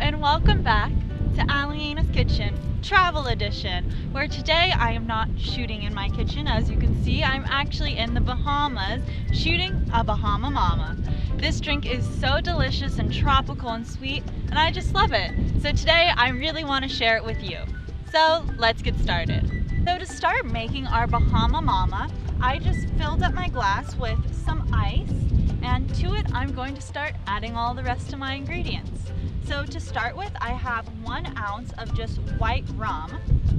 and welcome back to Alyena's Kitchen Travel Edition, where today I am not shooting in my kitchen. As you can see, I'm actually in the Bahamas shooting a Bahama Mama. This drink is so delicious and tropical and sweet, and I just love it. So today I really want to share it with you. So let's get started. So to start making our Bahama Mama, I just filled up my glass with some ice, and to it I'm going to start adding all the rest of my ingredients. So to start with, I have 1 ounce of just white rum,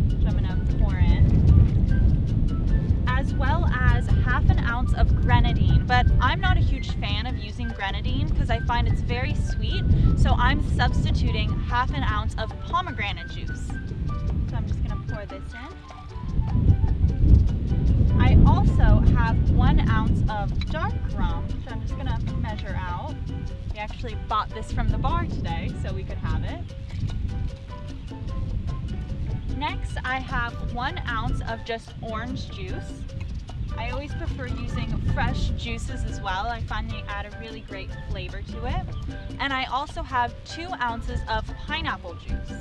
which I'm going to pour in, as well as ½ ounce of grenadine. But I'm not a huge fan of using grenadine because I find it's very sweet, so I'm substituting ½ ounce of pomegranate juice. So I'm just going to pour this in. I also have 1 ounce of dark rum, which I'm just going to measure out. We actually bought this from the bar today, so we could have it. Next, I have 1 ounce of just orange juice. I always prefer using fresh juices as well. I find they add a really great flavor to it. And I also have 2 ounces of pineapple juice.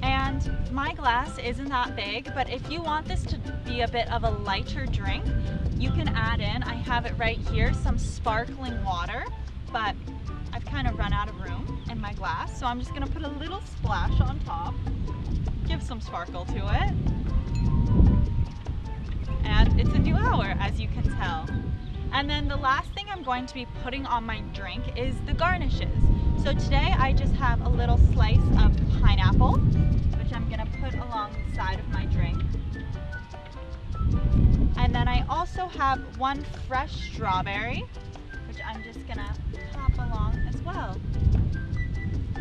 And my glass isn't that big, but if you want this to be a bit of a lighter drink, you can add in, I have it right here, some sparkling water, but I've kind of run out of room in my glass, so I'm just going to put a little splash on top, give some sparkle to it, and it's a new hour, as you can tell. And then the last thing I'm going to be putting on my drink is the garnishes. So today I just have a little slice of pineapple, which I'm going to put along the side of my drink. And then I also have 1 fresh strawberry, which I'm just going to top along as well.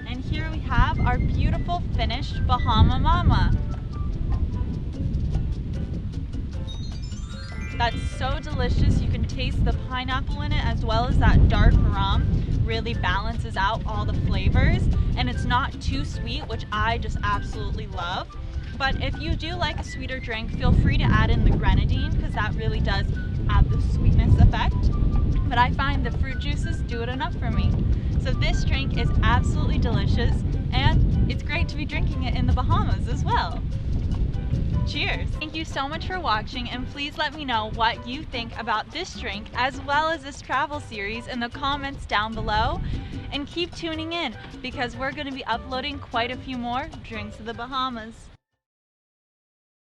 And here we have our beautiful finished Bahama Mama. That's so delicious. You can taste the pineapple in it as well as that dark rum. Really balances out all the flavors, and it's not too sweet, which I just absolutely love. But if you do like a sweeter drink, feel free to add in the grenadine because that really does add the sweetness effect. But I find the fruit juices do it enough for me. So this drink is absolutely delicious, and it's great to be drinking it in the Bahamas as well. Cheers! Thank you so much for watching, and please let me know what you think about this drink as well as this travel series in the comments down below. And keep tuning in because we're going to be uploading quite a few more drinks of the Bahamas.